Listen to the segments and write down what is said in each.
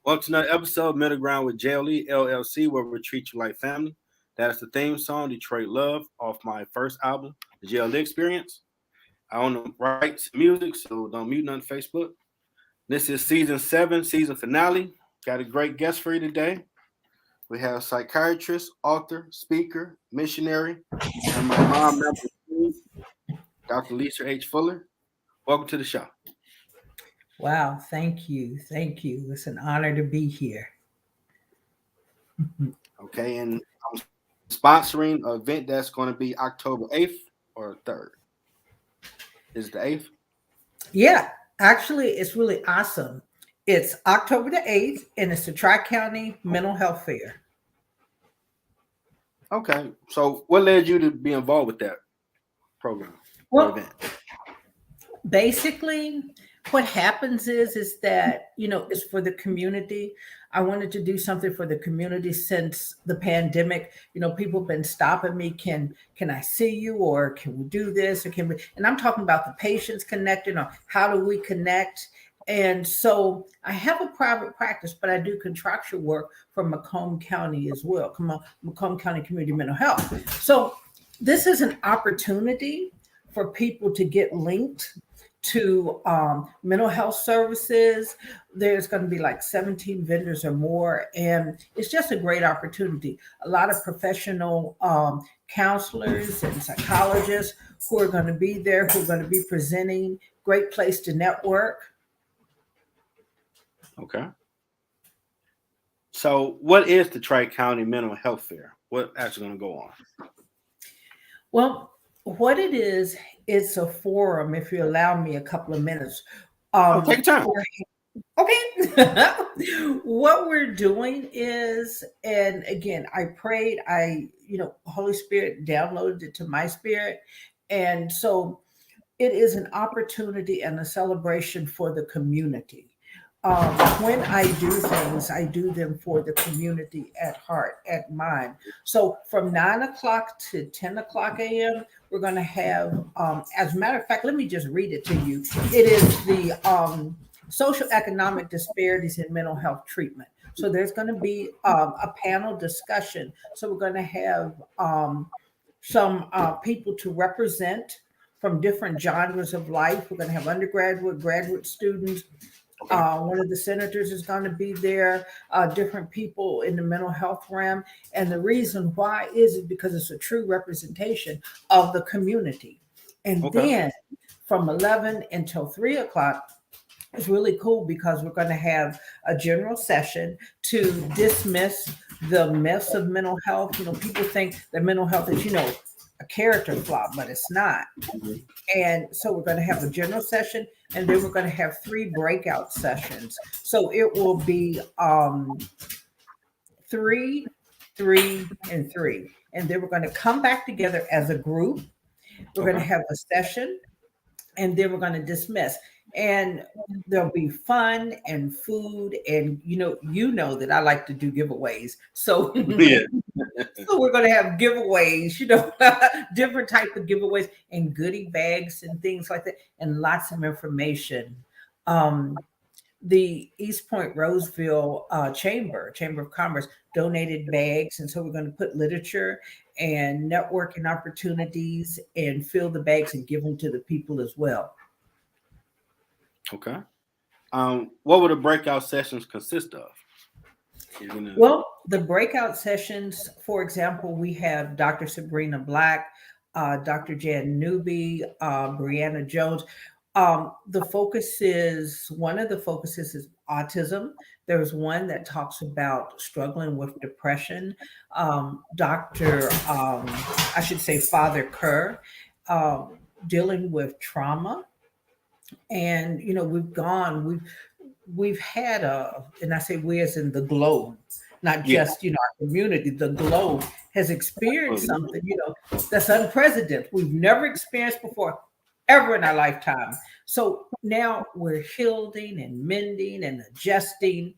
Welcome to another episode of Middle Ground with JLE, L.L.C, where we treat you like family. That's the theme song, Detroit Love, off my first album, the JLE Experience. I own the rights to music, so don't mute none on Facebook. This is season 7, season finale. Got a great guest for you today. We have psychiatrist, author, speaker, missionary, and my mom, Dr. Lisa H. Fuller. Welcome to the show. Wow, thank you. Thank you. It's an honor to be here. Okay, and I'm sponsoring an event that's going to be October 8th or 3rd. Is the 8th? Yeah, actually, it's really awesome. It's October the 8th, and it's the Tri-County Mental Health Fair. Okay, so what led you to be involved with that program or event? Basically, what happens is that, it's for the community. I wanted to do something for the community since the pandemic. People have been stopping me. Can I see you, or can we do this, or can we? And I'm talking about the patients connecting, or how do we connect? And so I have a private practice, but I do contractual work for Macomb County as well. Macomb County Community Mental Health. So this is an opportunity for people to get linked to mental health services. There's going to be like 17 vendors or more, and it's just a great opportunity. A lot of professional counselors and psychologists who are going to be there, who are going to be presenting. Great place to network. Okay. So what is the Tri-County Mental Health Fair? What actually going to go on? Well, what it is, it's a forum, if you allow me a couple of minutes. Take your time. Okay. What we're doing is, and again, I prayed, Holy Spirit downloaded it to my spirit. And so it is an opportunity and a celebration for the community. When I do things, I do them for the community at heart, at mind. So from 9 o'clock to 10 o'clock a.m., we're going to have, as a matter of fact, let me just read it to you. It is the social economic disparities in mental health treatment. So there's going to be a panel discussion. So we're going to have some people to represent from different genres of life. We're going to have undergraduate, graduate students. One of the senators is going to be there, different people in the mental health realm. And the reason why is because it's a true representation of the community. And then from 11 until 3 o'clock, it's really cool because we're going to have a general session to dismiss the myths of mental health. People think that mental health is, a character flaw, but it's not. And so we're going to have a general session, and then we're going to have 3 breakout sessions. So it will be 3, 3, and 3. And then we're going to come back together as a group. We're going to have a session, and then we're going to dismiss. And there'll be fun and food, and you know that I like to do giveaways. So Yeah. So we're going to have giveaways, different type of giveaways and goodie bags and things like that, and lots of information. The East Point Roseville Chamber of Commerce donated bags, and so we're going to put literature and networking opportunities and fill the bags and give them to the people as well. Okay. What would the breakout sessions consist of? Well, the breakout sessions, for example, we have Dr. Sabrina Black, Dr. Jan Newby, Brianna Jones. One of the focuses is autism. There's one that talks about struggling with depression. Father Kerr, dealing with trauma. And, we've had and I say we as in the globe, not just, our community, the globe has experienced something, that's unprecedented. We've never experienced before, ever in our lifetime. So now we're healing and mending and adjusting.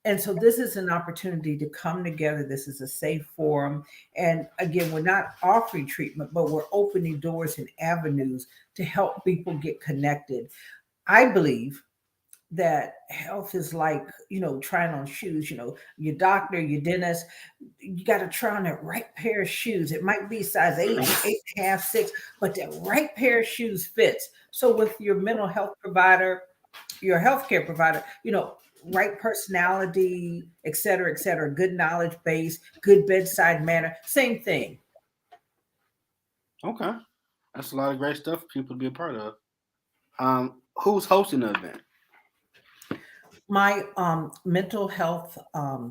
And so this is an opportunity to come together. This is a safe forum. And again, we're not offering treatment, but we're opening doors and avenues to help people get connected. I believe that health is like, trying on shoes, your doctor, your dentist, you got to try on that right pair of shoes. It might be size 8, 8.5, 6, but that right pair of shoes fits. So with your mental health provider, your healthcare provider, right personality, et cetera, good knowledge base, good bedside manner, same thing. Okay, that's a lot of great stuff for people to be a part of. Who's hosting the event? My mental health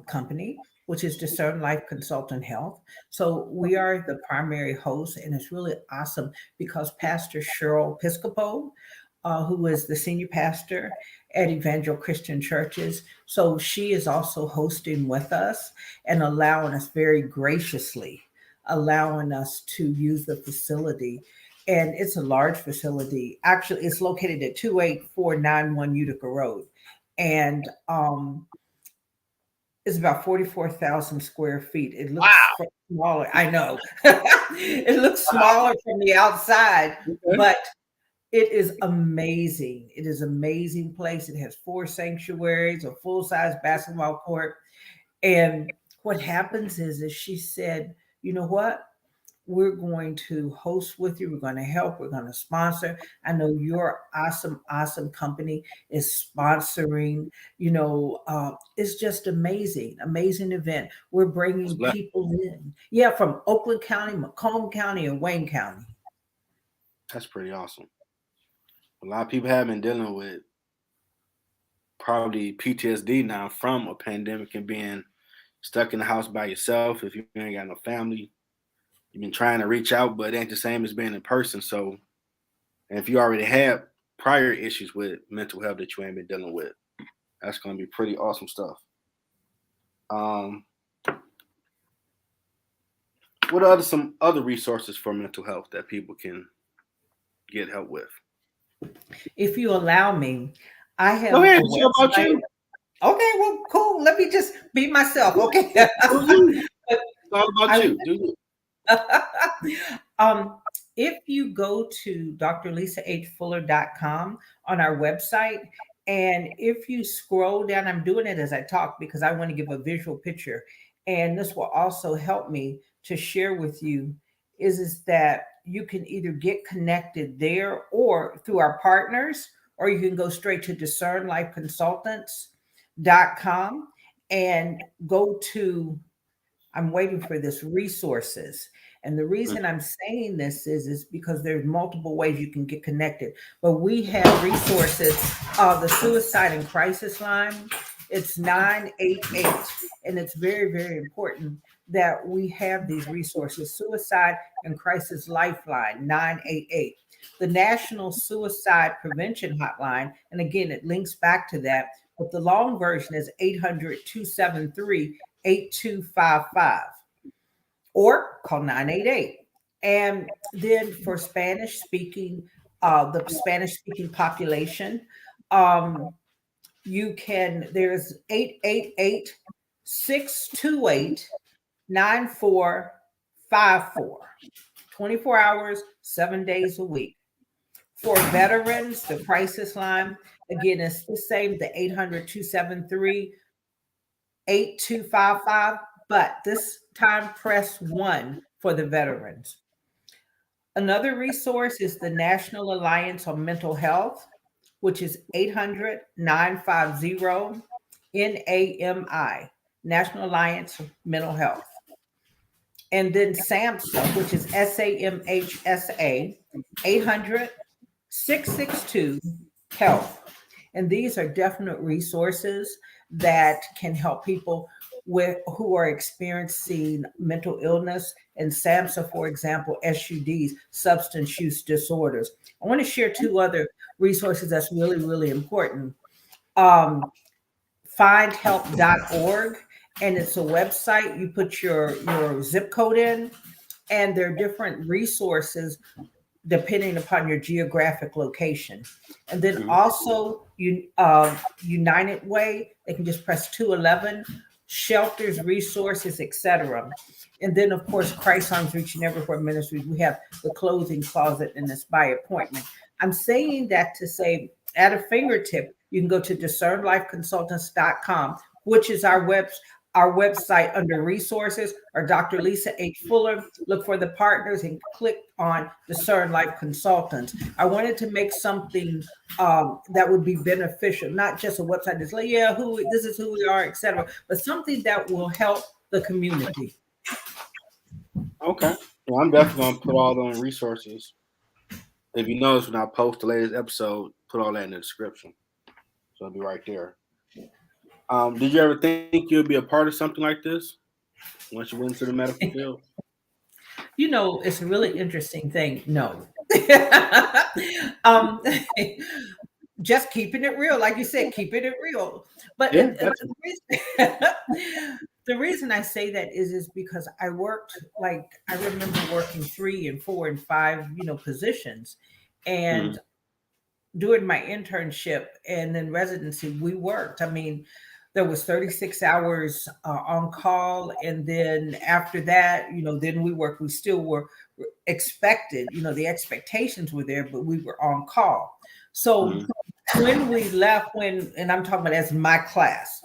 company, which is Discern Life Consultant Health. So we are the primary host, and it's really awesome because Pastor Cheryl Piscopo, who is the senior pastor at Evangel Christian Churches, so she is also hosting with us and allowing us very graciously, allowing us to use the facility. And it's a large facility. Actually, it's located at 28491 Utica Road, and it's about 44,000 square feet. It looks Wow. smaller. I know. It looks smaller from the outside, Okay. but it is amazing. It is an amazing place. It has 4 sanctuaries, a full-size basketball court. And what happens is she said, you know what? We're going to host with you. We're going to help. We're going to sponsor. I know your awesome, awesome company is sponsoring. It's just amazing, amazing event. We're bringing people in. Yeah, from Oakland County, Macomb County, and Wayne County. That's pretty awesome. A lot of people have been dealing with probably PTSD now from a pandemic and being stuck in the house by yourself. If you ain't got no family, you've been trying to reach out, but it ain't the same as being in person. So, and if you already have prior issues with mental health that you ain't been dealing with, that's going to be pretty awesome stuff. What are some other resources for mental health that people can get help with? If you allow me, I have Go ahead. a It's all about website. you. Okay, well, cool. Let me just be myself. Okay. Do you. It's all about you. Do you. um, if you go to drlisahfuller.com on our website, and if you scroll down, I'm doing it as I talk because I want to give a visual picture, and this will also help me to share with you is that you can either get connected there or through our partners, or you can go straight to discernlifeconsultants.com and go to, I'm waiting for this, resources. And the reason I'm saying this is because there's multiple ways you can get connected. But we have resources. The suicide and crisis line, it's 988. And it's very, very important that we have these resources. Suicide and Crisis Lifeline, 988. The National Suicide Prevention Hotline, and again, it links back to that, but the long version is 800-273-8255, or call 988. And then for Spanish speaking, the Spanish speaking population, there's 888-628-9454, 24 hours, 7 days a week. For veterans, the crisis line, again, it's the same, the 800-273-8255, but this time press 1 for the veterans. Another resource is the National Alliance on Mental Health, which is 800-950-NAMI, National Alliance of Mental Health. And then SAMHSA, which is SAMHSA, 800-662-HEALTH. And these are definite resources that can help people who are experiencing mental illness, and SAMHSA, for example, SUDs, substance use disorders. I want to share 2 other resources that's really, really important. Findhelp.org, and it's a website. You put your zip code in, and there are different resources depending upon your geographic location. And then also United Way, they can just press 211, shelters, resources, etc. And then of course, Christ Arms Reaching Everywhere Ministries, we have the clothing closet, and it's by appointment. I'm saying that to say, at a fingertip, you can go to discernlifeconsultants.com, which is our website under resources, or Dr. Lisa H. Fuller. Look for the partners and click on Discern Life Consultants. I wanted to make something that would be beneficial, not just a website that's like, yeah, this is who we are, etc., but something that will help the community. Okay. Well, I'm definitely gonna put all those resources. If you notice, when I post the latest episode, put all that in the description, so it'll be right there. Did you ever think you'd be a part of something like this once you went into the medical field? It's a really interesting thing. No. um, just keeping it real, like you said, keeping it real. But Yeah, the reason I say that is because I remember working 3 and 4 and 5, positions, and during my internship and then residency, we worked. I mean, there was 36 hours on call, and then after that, then we still were expected. The expectations were there, but we were on call. So when we left, and I'm talking about as my class,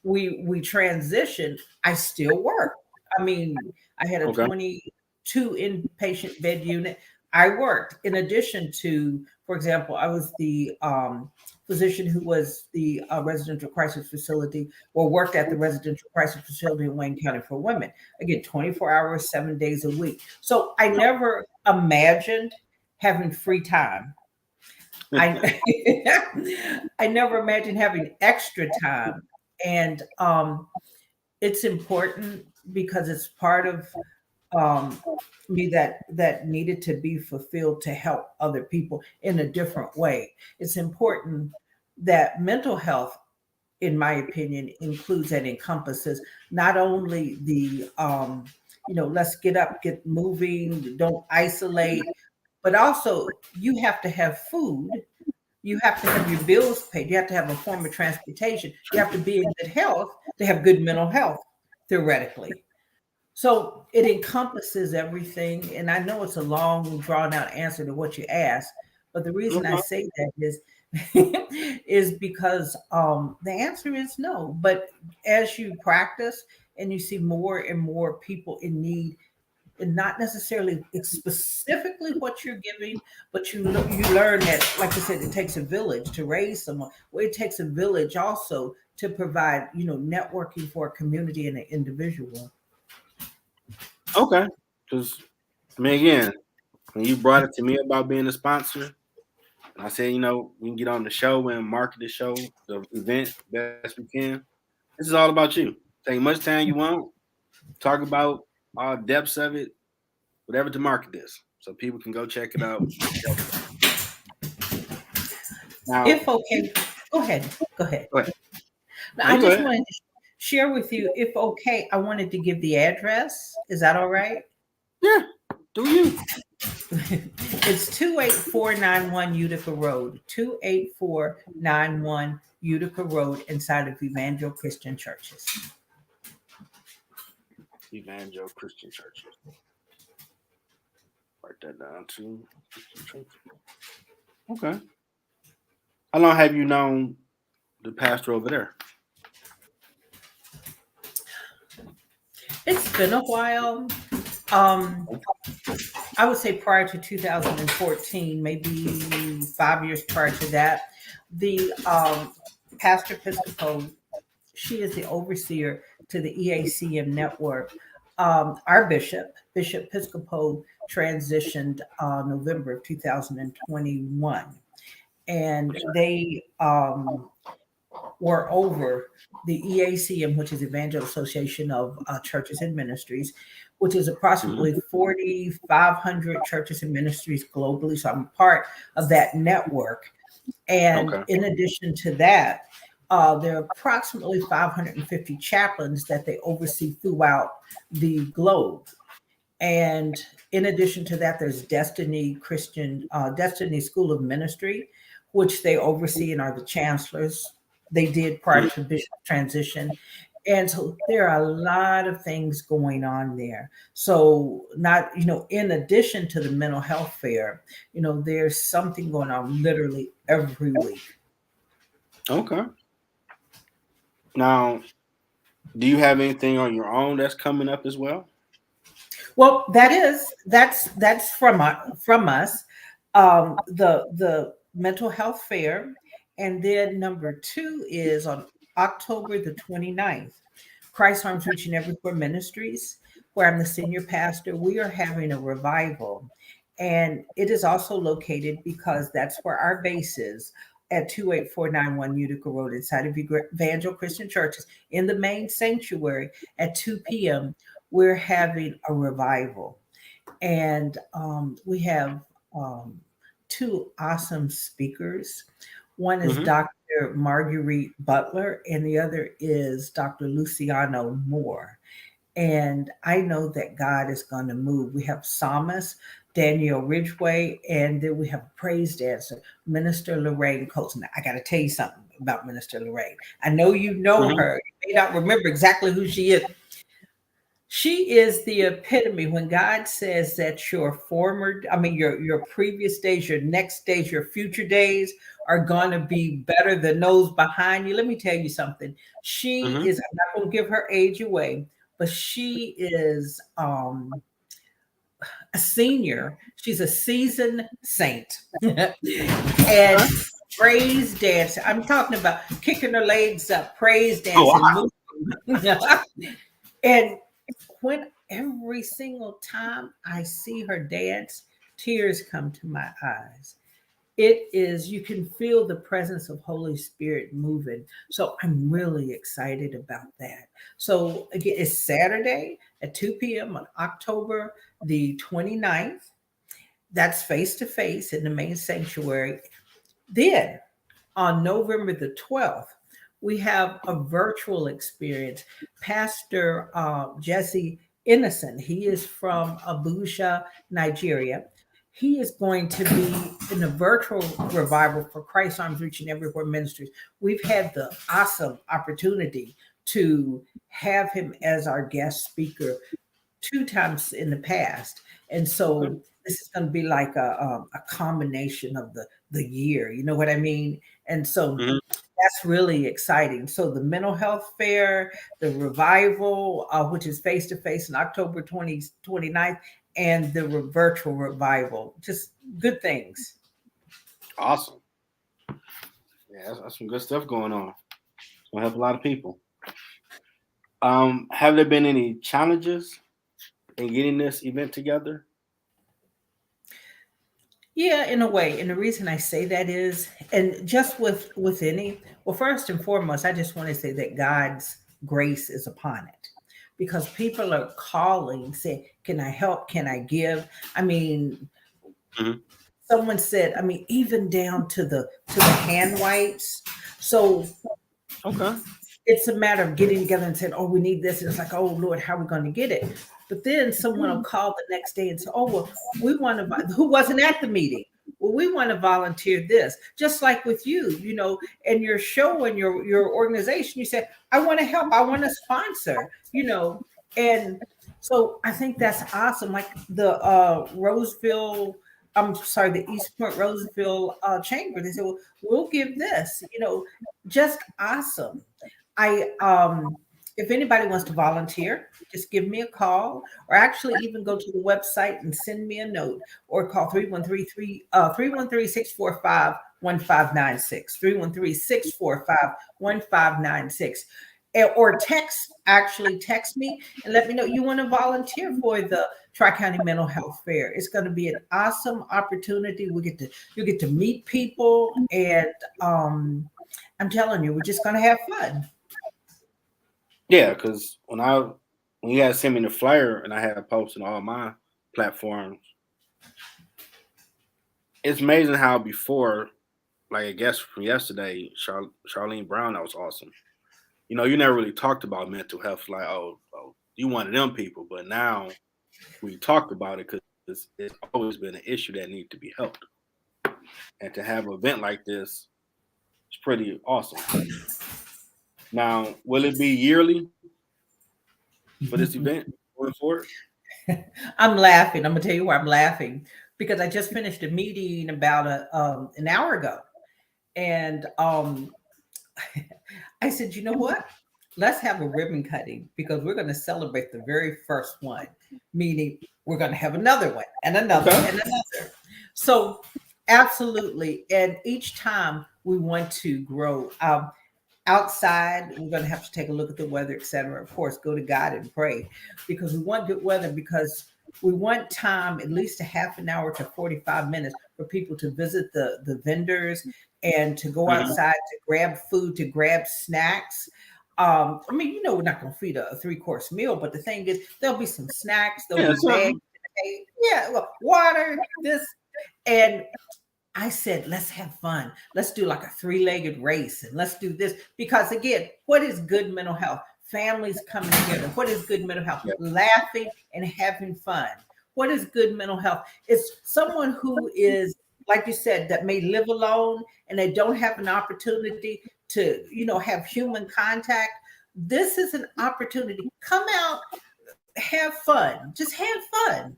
we transitioned, I still worked. I mean, I had a 22 inpatient bed unit. I worked in addition to, for example, I was the physician who was the residential crisis facility, or worked at the residential crisis facility in Wayne County for women. Again, 24 hours, 7 days a week. So I never imagined having free time. I I never imagined having extra time. And it's important because it's part of me that needed to be fulfilled to help other people in a different way. It's important that mental health, in my opinion, includes and encompasses not only the let's get up, get moving, don't isolate, but also you have to have food, you have to have your bills paid, you have to have a form of transportation, you have to be in good health to have good mental health, theoretically. So it encompasses everything. And I know it's a long, drawn out answer to what you asked, but the reason I say that is is because the answer is no. But as you practice and you see more and more people in need, and not necessarily specifically what you're giving, but you learn that, like I said, it takes a village to raise someone. Well, it takes a village also to provide, networking for a community and an individual. Okay. Because, I mean, again, when you brought it to me about being a sponsor, and I said, we can get on the show and market the show, the event, best we can. This is all about you. Take much time you want, talk about all depths of it, whatever to market this, so people can go check it out. Now, if okay, go ahead. Go ahead. I just wanted to share with you, if okay, I wanted to give the address. Is that all right? Yeah, do you? It's 28491 Utica Road, 28491 Utica Road, inside of Evangel Christian Churches. Evangel Christian Churches. Write that down too. Okay. How long have you known the pastor over there? It's been a while. I would say prior to 2014, maybe 5 years prior to that, the Pastor Episcopal, she is the overseer to the EACM network. Our Bishop Episcopal, transitioned November of 2021, and they were over the EACM, which is Evangel Association of Churches and Ministries, which is approximately 4,500 churches and ministries globally. So I'm part of that network. And in addition to that, there are approximately 550 chaplains that they oversee throughout the globe. And in addition to that, there's Destiny School of Ministry, which they oversee and are the chancellors. They did prior to Bishop transition. And so there are a lot of things going on there. So not, in addition to the mental health fair, there's something going on literally every week. Okay. Now, do you have anything on your own that's coming up as well? Well, that's from us, the mental health fair, and then number two is on October the 29th. Christ Arms Reaching Everywhere Ministries, where I'm the senior pastor. We are having a revival, and it is also located because that's where our base is at 28491 Utica Road inside of Evangel Christian Churches in the main sanctuary at 2 p.m. We're having a revival, and we have um, two awesome speakers. One is Mm-hmm. Dr. Marguerite Butler, and the other is Dr. Luciano Moore. And I know that God is going to move. We have psalmist Daniel Ridgway, and then we have a praise dancer, Minister Lorraine Coates. Now, I got to tell you something about Minister Lorraine. I know you know Mm-hmm. her. You may not remember exactly who she is. She is the epitome when God says that your previous days, your next days, your future days are going to be better than those behind you. Let me tell you something. She Mm-hmm. is, I'm not going to give her age away, but she is a senior. She's a seasoned saint. And Okay. praise dancing. I'm talking about kicking her legs up, praise Oh, dancing, wow. moving. And when every single time I see her dance, tears come to my eyes. It is, you can feel the presence of Holy Spirit moving. So I'm really excited about that. So again, it's Saturday at 2 p.m. on October the 29th. That's face to face in the main sanctuary. Then on November the 12th, we have a virtual experience. Pastor Jesse Innocent, he is from Abuja, Nigeria. He is going to be in a virtual revival for Christ Arms Reaching Everywhere Ministries. We've had the awesome opportunity to have him as our guest speaker two times in the past, and Okay. so this is going to be like a combination of the year. You know what I mean? And so Mm-hmm. that's really exciting. So the mental health fair, the revival, which is face to face in October 29th, and the virtual revival, just good things. Awesome. Yeah, that's some good stuff going on. It's gonna help a lot of people. Have there been any challenges in getting this event together? Yeah, in a way. And the reason I say that is, and just with any, well, first and foremost, I just want to say that God's grace is upon it. Because people are calling, saying, "Can I help? Can I give?" I mean, Mm-hmm. someone said, I mean, even down to the hand wipes. So Okay. it's a matter of getting together and saying, "Oh, we need this." And it's like, "Oh Lord, how are we going to get it?" But then someone will call the next day and say, "Oh, well, we want to." Who wasn't at the meeting? Well, we want to volunteer this, just like with you, and your show and your organization. You said, "I want to help. I want to sponsor," and so I think that's awesome. Like the Roseville. I'm sorry, the East Point Roseville Chamber. They said, "Well, we'll give this," just awesome. I if anybody wants to volunteer, just give me a call or actually even go to the website and send me a note or call 313-645-1596. 313-645-1596. Or text me and let me know you want to volunteer for the Tri-County Mental Health Fair. It's going to be an awesome opportunity. You'll get to meet people, and I'm telling you, we're just going to have fun. Yeah, because when you guys sent me the flyer and I had posted on all my platforms, it's amazing how before, like I guess from yesterday, Charlene Brown, that was awesome. You never really talked about mental health, like oh, you one of them people, but now we talked about it because it's always been an issue that needs to be helped, and to have an event like this is pretty awesome. Now, will it be yearly for this event going forward? I'm laughing. I'm gonna tell you why I'm laughing because I just finished a meeting about an hour ago, and I said, you know what? Let's have a ribbon cutting because we're going to celebrate the very first one, meaning we're going to have another one and another Okay. and another. So, absolutely. And each time we want to grow. Outside, we're going to have to take a look at the weather, etc. Of course, go to God and pray because we want good weather because we want time, at least a half an hour to 45 minutes for people to visit the vendors and to go Mhm. outside to grab food, to grab snacks. I mean, we're not going to feed a three-course meal, but the thing is, there'll be some snacks, there'll Yeah, be bags, something. yeah, well, water, this, and I said, let's have fun. Let's do like a three-legged race and let's do this. Because again, what is good mental health? Families coming together. What is good mental health? Yeah. Laughing and having fun. What is good mental health? It's someone who is, like you said, that may live alone and they don't have an opportunity to, have human contact. This is an opportunity. Come out, have fun. Just have fun,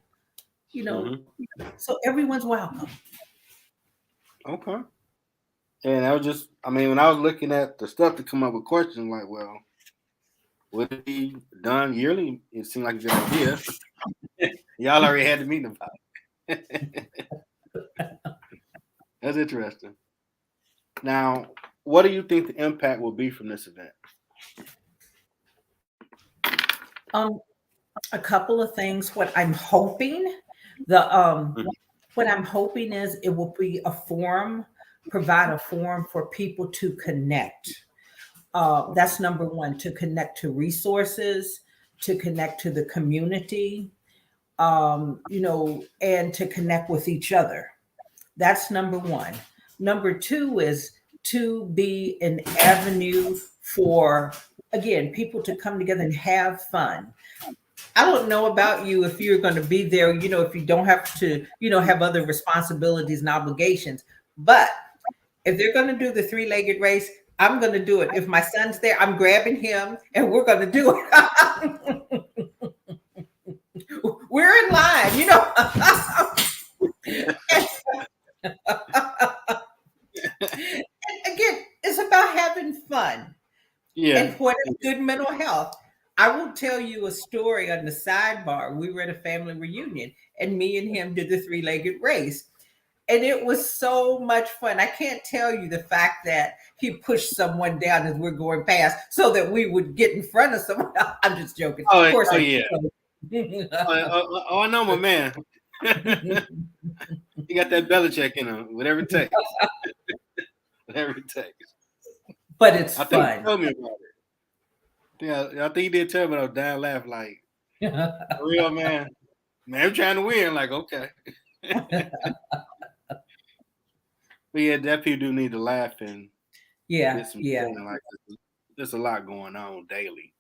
you know. Mhm. So everyone's welcome. Okay. And I was just, I mean, when I was looking at the stuff to come up with questions, like, well, would it be done yearly? It seemed like a good idea. Y'all already had the meeting about it. That's interesting. Now, what do you think the impact will be from this event? Um, a couple of things. The Mhm. what I'm hoping is it will be a forum, provide a forum for people to connect. That's number one, to connect to resources, to connect to the community, and to connect with each other. That's number one. Number two is to be an avenue for, again, people to come together and have fun. I don't know about you if you're going to be there, if you don't have to, have other responsibilities and obligations. But if they're going to do the three-legged race, I'm going to do it. If my son's there, I'm grabbing him and we're going to do it. We're in line. And again, it's about having fun. And Yeah. what is good mental health? I will tell you a story on the sidebar. We were at a family reunion, and me and him did the three-legged race. And it was so much fun. I can't tell you the fact that he pushed someone down as we're going past so that we would get in front of someone. I'm just joking. Of Oh, course, oh I yeah. I know my man. He got that Belichick in him. Whatever it takes. Whatever it takes. but it's I think he fun. told me about it. Yeah, I think he did tell me. I was down laugh like, for real, man. Man, I'm trying to win. Like, okay. But yeah, that people do need to laugh and Yeah, get some yeah, training. Like, there's a lot going on daily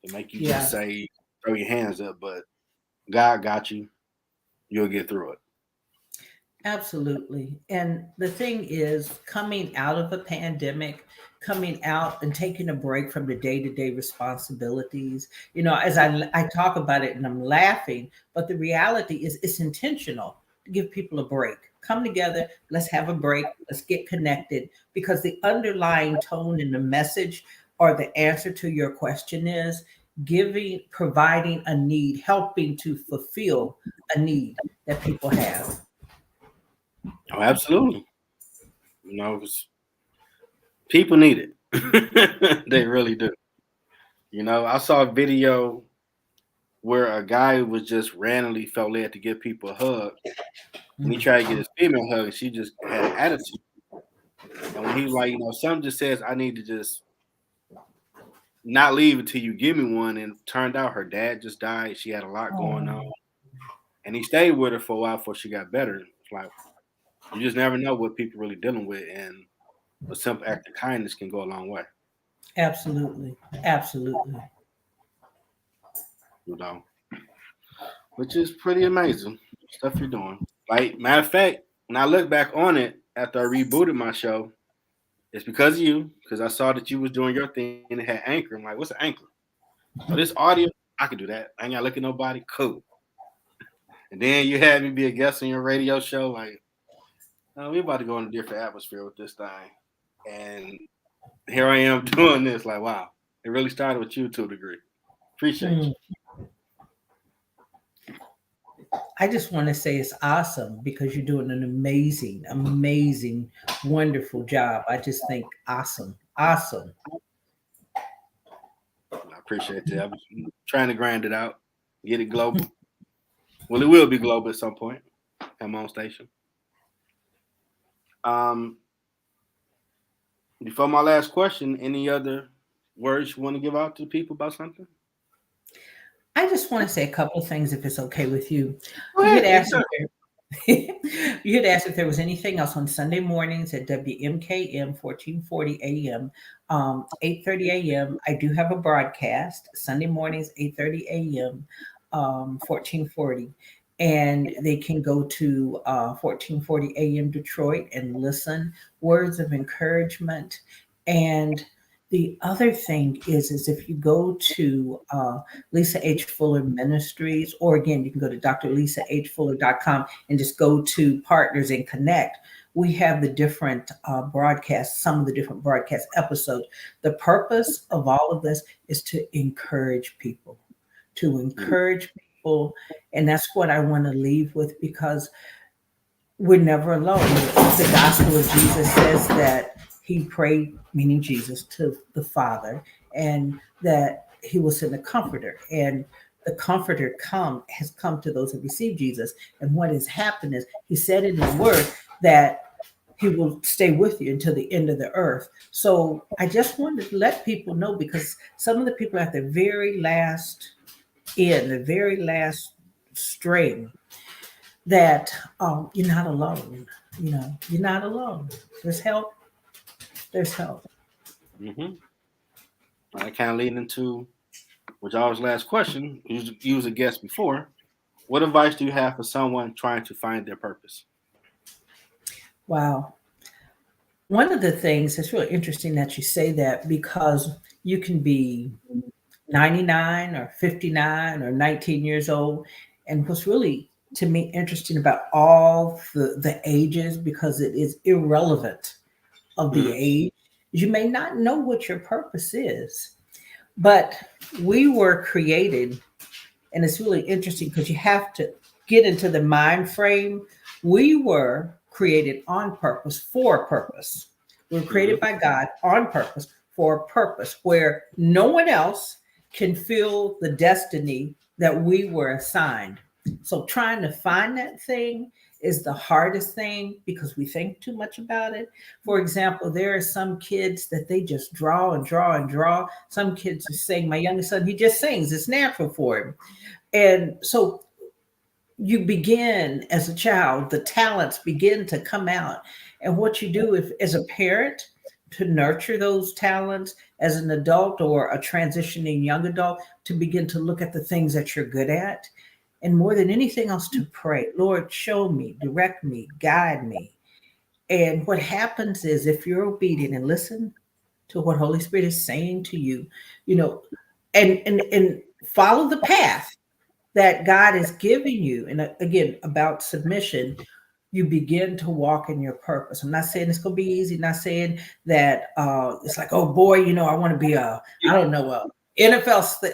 to make you just yeah. say, throw your hands up. But God got you. You'll get through it. Absolutely. And the thing is, coming out of a pandemic, coming out and taking a break from the day to day responsibilities, as I talk about it and I'm laughing, but the reality is it's intentional to give people a break. Come together, let's have a break, let's get connected because the underlying tone in the message or the answer to your question is providing a need, helping to fulfill a need that people have. Oh, absolutely. You know, 'cause people need it. They really do. You know, I saw a video where a guy was just randomly felt led to give people a hug, and he Mm. tried to get his female hug, and she just had an attitude. And when he was like, some just says, I need to just not leave until you give me one. And turned out her dad just died. She had a lot going on. Oh, And he stayed with her for a while before she got better. It's like, you just never know what people really dealing with. And a simple act of kindness can go a long way, absolutely. Absolutely. you know, which is pretty amazing stuff you're doing. Like, matter of fact, when I look back on it after I rebooted my show, it's because of you, because I saw that you was doing your thing and it had anchor. I'm like, what's an anchor? Oh, this audio, I can do that. I ain't gotta look at nobody. Cool. And then you had me be a guest on your radio show. Like, we about to go in a different atmosphere with this thing. And here I am doing this. Like, wow, it really started with you to a degree. Appreciate you. I just want to say it's awesome because you're doing an amazing, amazing, wonderful job. I just think awesome, awesome. I appreciate that. I'm trying to grind it out, get it global. Well, it will be global at some point. Come on station. Before my last question, any other words you want to give out to the people about something? I just want to say a couple of things if it's okay with you. Go You had ahead. asked you had asked if there was anything else on Sunday mornings at WMKM 1440 AM, 8:30 AM. I do have a broadcast Sunday mornings, 8:30 AM, 1440. And they can go to 1440 AM Detroit and listen, words of encouragement. And the other thing is if you go to Lisa H. Fuller Ministries, or again, you can go to drlisahfuller.com and just go to Partners and Connect. We have the different broadcasts, some of the different broadcast episodes. The purpose of all of this is to encourage people, And that's what I want to leave with, because we're never alone. The gospel of Jesus says that he prayed, meaning Jesus, to the Father, and that he will send a comforter. And the comforter has come to those who receive Jesus. And what has happened is he said in his word that he will stay with you until the end of the earth. So I just wanted to let people know, because some of the people at the very last the very last string, that you're not alone. You're not alone. There's help. There's help. Mm-hmm. I kind of lead into which I was last question. You was a guest before. What advice do you have for someone trying to find their purpose? Wow. One of the things, it's really interesting that you say that, because you can be 99 or 59 or 19 years old. And what's really, to me, interesting about all the ages, because it is irrelevant of the age, you may not know what your purpose is, but we were created, and it's really interesting because you have to get into the mind frame. We were created on purpose, for a purpose. We were created by God on purpose, for a purpose where no one else can fill the destiny that we were assigned. So trying to find that thing is the hardest thing, because we think too much about it. For example, there are some kids that they just draw and draw and draw. Some kids just sing. My youngest son, he just sings. It's natural for him. And so you begin as a child, the talents begin to come out. And what you do as a parent, to nurture those talents, as an adult or a transitioning young adult, to begin to look at the things that you're good at. And more than anything else, to pray, Lord, show me, direct me, guide me. And what happens is, if you're obedient and listen to what Holy Spirit is saying to you, and follow the path that God is giving you. And again, about submission, you begin to walk in your purpose. I'm not saying it's going to be easy. I'm not saying that it's like, oh boy, I want to be a NFL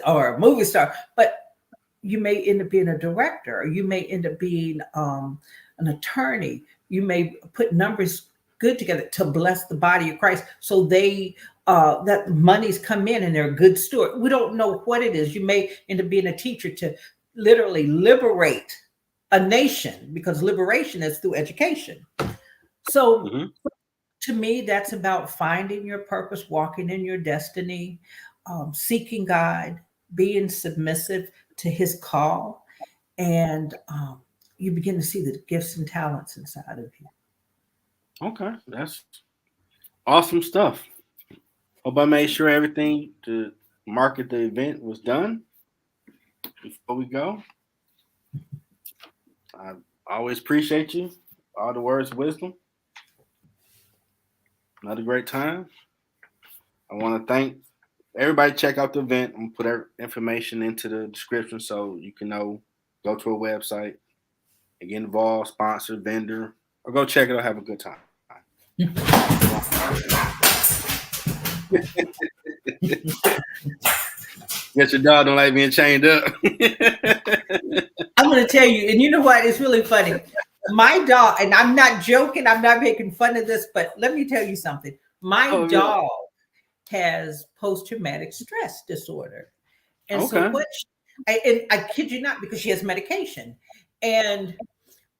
or a movie star, but you may end up being a director, or you may end up being an attorney. You may put numbers good together to bless the body of Christ, so that monies come in and they're a good steward. We don't know what it is. You may end up being a teacher to literally liberate a nation, because liberation is through education. So to me, that's about finding your purpose, walking in your destiny, seeking God, being submissive to his call, and you begin to see the gifts and talents inside of you. Okay, that's awesome stuff. Hope I made sure everything to market the event was done before we go. I always appreciate you. All the words of wisdom. Another great time. I want to thank everybody. Check out the event. I'm gonna put information into the description so you can know. Go to our website and get involved, sponsor, vendor, or go check it out. Have a good time. Guess your dog don't like being chained up. I'm going to tell you, and you know what? It's really funny. My dog, and I'm not joking, I'm not making fun of this, but let me tell you something. My dog has post-traumatic stress disorder. And so I kid you not, because she has medication. And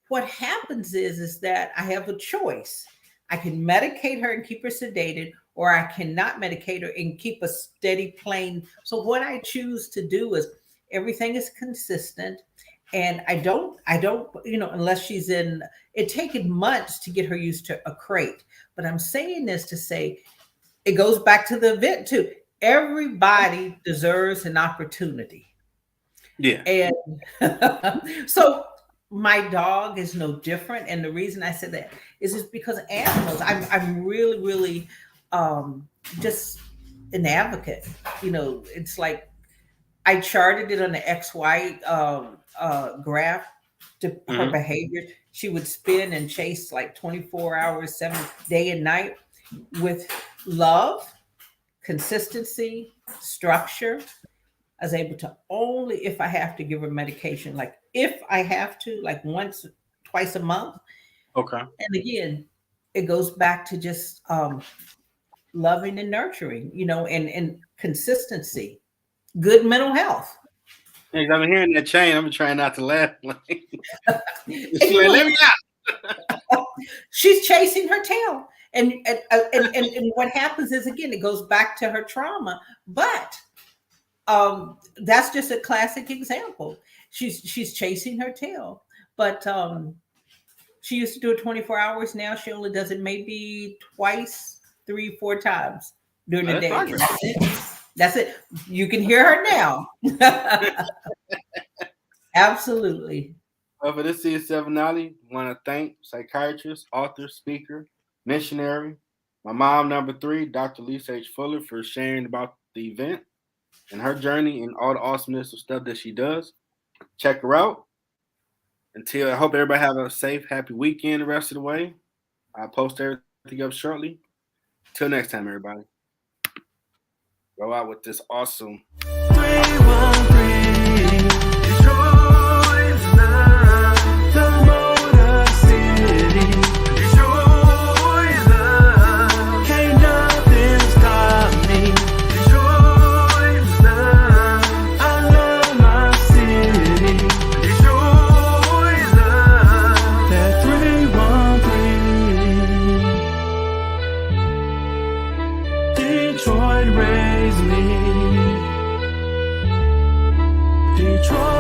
what happens is that I have a choice. I can medicate her and keep her sedated, or I cannot medicate her and keep a steady plane. So what I choose to do is everything is consistent. And I don't, unless she's in, it taken months to get her used to a crate. But I'm saying this to say, it goes back to the event too. Everybody deserves an opportunity. Yeah. And so my dog is no different. And the reason I said that is just because animals, I'm really, really just an advocate. It's like I charted it on the XY graph to her behavior. She would spin and chase like 24 hours, 7 day and night with love, consistency, structure. I was able to only if I have to give her medication, like if I have to, like once, twice a month. Okay. And again, it goes back to just loving and nurturing, and consistency, good mental health. I've been hearing that chain. I'm trying not to laugh. Let me out. She's chasing her tail. And what happens is, again, it goes back to her trauma. But that's just a classic example. She's chasing her tail. But she used to do it 24 hours. Now she only does it maybe twice, 3, 4 times during the day. That's it. You can hear her now. Absolutely. Well, for this season's finale, I want to thank psychiatrist, author, speaker, missionary, my mom, number 3, Dr. Lisa H. Fuller, for sharing about the event and her journey and all the awesomeness of stuff that she does. Check her out. I hope everybody have a safe, happy weekend the rest of the way. I'll post everything up shortly. Till next time, everybody. Go out with this awesome 313 Detroit's love, the Motor City. Detroit's love, can't nothing stop me. Detroit's love, I love my city. Detroit's love, that 313. Detroit raised me. Detroit